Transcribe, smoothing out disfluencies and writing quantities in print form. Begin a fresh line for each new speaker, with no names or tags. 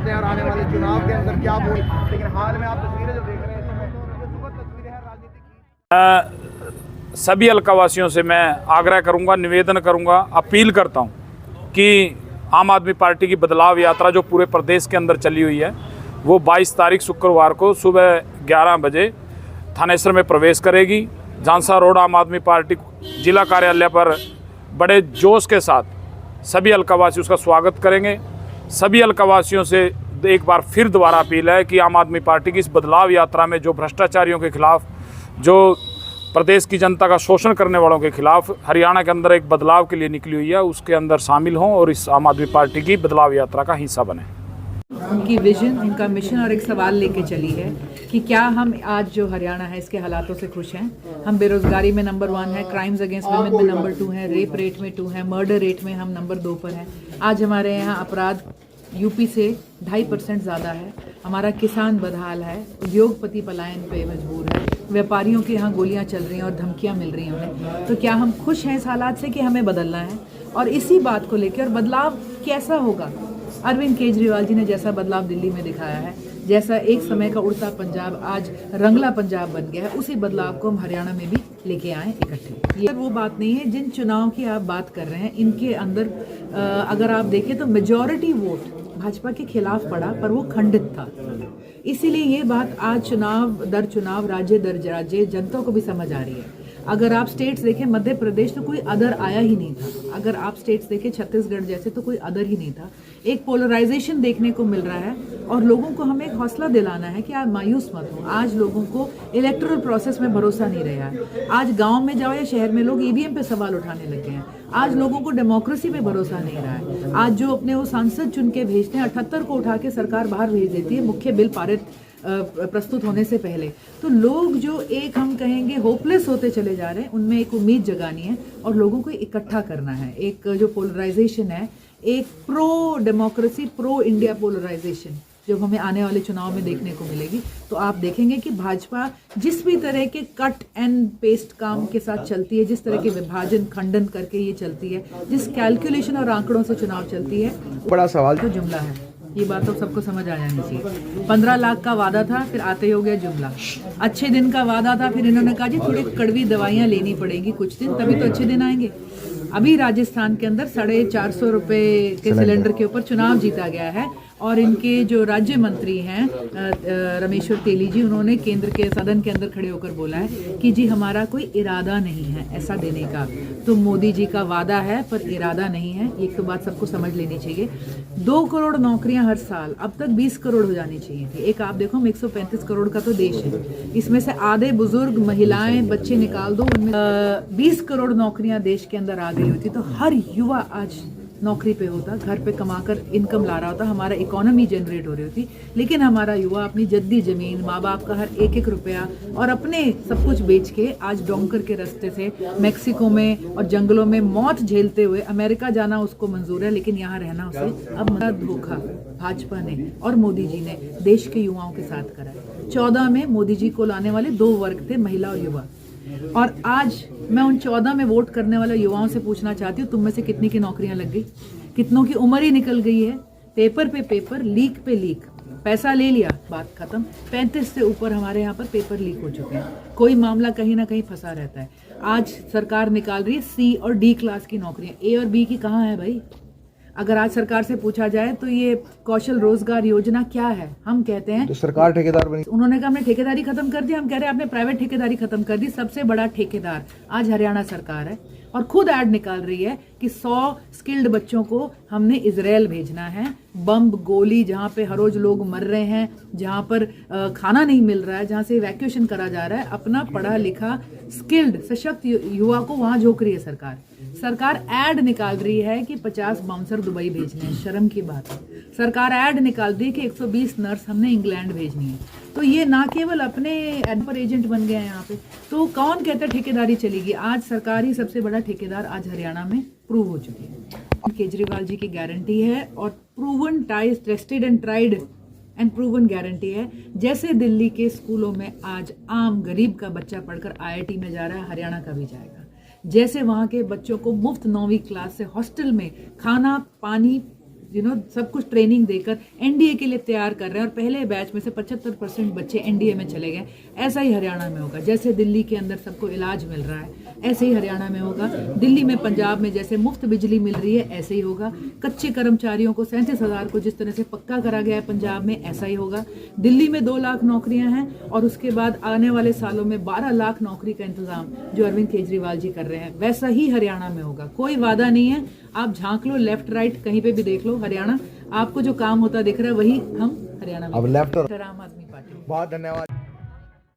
चाहते हैं और आने वाले चुनाव के अंदर क्या बोल, लेकिन हाल में आप तस्वीरें जो देख रहे हैं सुखद तस्वीरें हैं राजनीति की।
सभी अलकावासियों से मैं आग्रह करूंगा, निवेदन करूंगा, अपील करता हूं कि आम आदमी पार्टी की बदलाव यात्रा जो पूरे प्रदेश के अंदर चली हुई है वो 22 तारीख शुक्रवार को सुबह 11 बजे थानेसर में प्रवेश करेगी। झांसा रोड आम आदमी पार्टी जिला कार्यालय पर बड़े जोश के साथ सभी अलकावासी उसका स्वागत करेंगे। सभी अलकावासियों से एक बार फिर दोबारा अपील है कि आम आदमी पार्टी की इस बदलाव यात्रा में जो भ्रष्टाचारियों के खिलाफ, जो प्रदेश की जनता का शोषण करने वालों के खिलाफ हरियाणा के अंदर एक बदलाव के लिए निकली हुई है, उसके अंदर शामिल हों और इस आम आदमी पार्टी की बदलाव यात्रा का हिस्सा बने।
उनकी विजन, उनका मिशन और एक सवाल लेके चली है कि क्या हम आज जो हरियाणा है इसके हालातों से खुश हैं। हम बेरोजगारी में नंबर 1 है, क्राइम्स अगेंस्ट वुमेन में नंबर 2 है, रेप रेट में 2 है, मर्डर रेट में हम नंबर 2 पर हैं। आज हमारे यहाँ अपराध यूपी से 2.5% ज़्यादा है। हमारा किसान बदहाल है, उद्योगपति पलायन पे मजबूर है, व्यापारियों के यहाँ गोलियाँ चल रही हैं और धमकियाँ मिल रही हैं उन्हें। तो क्या हम खुश हैं इस हालात से कि हमें बदलना है? और इसी बात को लेकर, और बदलाव कैसा होगा? अरविंद केजरीवाल जी ने जैसा बदलाव दिल्ली में दिखाया है, जैसा एक समय का उड़ता पंजाब आज रंगला पंजाब बन गया है, उसी बदलाव को हम हरियाणा में भी लेके आए इकट्ठे। ये वो बात नहीं है जिन चुनाव की आप बात कर रहे हैं, इनके अंदर अगर आप देखें तो मेजॉरिटी वोट भाजपा के खिलाफ पड़ा, पर वो खंडित था। इसीलिए ये बात आज चुनाव दर चुनाव, राज्य दर राज्य जनता को भी समझ आ रही है। अगर आप स्टेट्स देखें, मध्य प्रदेश तो कोई अदर आया ही नहीं था। अगर आप स्टेट्स देखें छत्तीसगढ़ जैसे, तो कोई अदर ही नहीं था। एक पोलराइजेशन देखने को मिल रहा है और लोगों को हमें एक हौसला दिलाना है कि आप मायूस मत हो। आज लोगों को इलेक्टोरल प्रोसेस में भरोसा नहीं रहा है। आज गांव में जाओ या शहर में लोग ईवीएम पे सवाल उठाने लगे हैं। आज लोगों को डेमोक्रेसी पे भरोसा नहीं रहा है। आज जो अपने वो सांसद चुन के भेजते हैं, 78 को उठा के सरकार बाहर भेज देती है मुख्य बिल पारित प्रस्तुत होने से पहले। तो लोग जो एक हम कहेंगे होपलेस होते चले जा रहे हैं, उनमें एक उम्मीद जगानी है और लोगों को इकट्ठा करना है। एक जो पोलराइजेशन है, एक pro democracy, pro India polarisation जब हमें आने वाले चुनाव में देखने को मिलेगी, तो आप देखेंगे कि भाजपा जिस भी तरह के कट एंड पेस्ट काम के साथ चलती है, जिस तरह के विभाजन खंडन करके ये चलती है, जिस कैलकुलेशन और आंकड़ों से चुनाव चलती है,
बड़ा सवाल
तो जुमला है। ये बात तो सबको समझ आ जानी चाहिए। 15 लाख का वादा था, फिर आते ही हो गया जुमला। अच्छे दिन का वादा था, फिर इन्होंने कहा जी थोड़ी कड़वी दवाइयाँ लेनी पड़ेगी कुछ दिन, तभी तो अच्छे दिन आएंगे। अभी राजस्थान के अंदर 450 रुपये के सिलेंडर के ऊपर चुनाव जीता गया है और इनके जो राज्य मंत्री हैं रमेश्वर तेली जी, उन्होंने केंद्र के सदन के अंदर खड़े होकर बोला है कि जी हमारा कोई इरादा नहीं है ऐसा देने का। तो मोदी जी का वादा है पर इरादा नहीं है, एक तो बात सबको समझ लेनी चाहिए। 2 करोड़ नौकरियां हर साल, अब तक 20 करोड़ हो जानी चाहिए थी। एक आप देखो, 135 करोड़ का तो देश है, इसमें से आधे बुजुर्ग, महिलाएं, बच्चे निकाल दो, उनमें 20 करोड़ नौकरियां देश के अंदर आ गई होती तो हर युवा आज नौकरी पे होता, घर पे कमाकर इनकम ला रहा होता, हमारा इकोनॉमी जनरेट हो रही होती। लेकिन हमारा युवा अपनी जद्दी जमीन, माँ बाप का हर एक रुपया और अपने सब कुछ बेच के आज डोंकर के रास्ते से मैक्सिको में और जंगलों में मौत झेलते हुए अमेरिका जाना उसको मंजूर है, लेकिन यहाँ रहना उसे अब धोखा भाजपा ने और मोदी जी ने देश के युवाओं के साथ करा है। 14 में मोदी जी को लाने वाले 2 वर्ग थे, महिला और युवा। और आज मैं उन 14 में वोट करने वाले युवाओं से पूछना चाहती हूँ, तुम में से कितनी की नौकरियां लग गई? कितनों की उम्र ही निकल गई है? पेपर पे पेपर, लीक पे लीक, पैसा ले लिया, बात खत्म। 35 से ऊपर हमारे यहाँ पर पेपर लीक हो चुके हैं। कोई मामला कहीं ना कहीं फंसा रहता है। आज सरकार निकाल रही है C और D क्लास की नौकरियां, A और B की कहाँ है भाई? अगर आज सरकार से पूछा जाए तो ये कौशल रोजगार योजना क्या है, हम कहते हैं
तो सरकार ठेकेदार बनी।
उन्होंने कहा हमने ठेकेदारी खत्म कर दी, हम कह रहे हैं आपने प्राइवेट ठेकेदारी खत्म कर दी। सबसे बड़ा ठेकेदार आज हरियाणा सरकार है और खुद ऐड निकाल रही है कि 100 स्किल्ड बच्चों को हमने इजराइल भेजना है। बम गोली जहाँ पे हर रोज लोग मर रहे हैं, जहाँ पर खाना नहीं मिल रहा है, जहाँ से इवैक्यूएशन करा जा रहा है, अपना पढ़ा लिखा स्किल्ड सशक्त युवा को वहां झोंक रही है सरकार। सरकार ऐड निकाल रही है कि 50 बाउंसर दुबई भेजने हैं, शर्म की बात है। सरकार ऐड निकाल दी कि 120 नर्स हमने इंग्लैंड भेजनी है। तो ये ना केवल अपने एडपर एजेंट बन गए हैं यहाँ पे, तो कौन कहता है ठेकेदारी चलेगी? आज सरकार ही सबसे बड़ा ठेकेदार आज हरियाणा में प्रूव हो चुकी है। केजरीवाल जी की गारंटी है और proven ties, tested and tried and proven guarantee है। जैसे दिल्ली के स्कूलों में आज आम गरीब का बच्चा पढ़कर IIT में जा रहा है, हरियाणा का भी जाएगा। जैसे वहाँ के बच्चों को मुफ्त 9वीं क्लास से हॉस्टल में खाना, पानी, सब कुछ ट्रेनिंग देकर एनडीए के लिए तैयार कर रहे हैं और पहले बैच में से 75% बच्चे एनडीए में चले गए। ऐसा ही हरियाणा में होगा, जैसे दिल्ली के अंदर सबको इलाज मिल रहा है ऐसे ही हरियाणा में होगा। दिल्ली में, पंजाब में जैसे मुफ्त बिजली मिल रही है ऐसे ही होगा। कच्चे कर्मचारियों को 37,000 को जिस तरह से पक्का करा गया है पंजाब में, ऐसा ही होगा। दिल्ली में 2 लाख नौकरियां हैं और उसके बाद आने वाले सालों में 12 लाख नौकरी का इंतजाम जो अरविंद केजरीवाल जी कर रहे हैं वैसा ही हरियाणा में होगा। कोई वादा नहीं है, आप झांक लो लेफ्ट राइट कहीं पे भी देख लो, हरियाणा आपको जो काम होता दिख रहा है वही हम हरियाणा में।
अब लेफ्ट और
आम आदमी पार्टी।
बहुत धन्यवाद।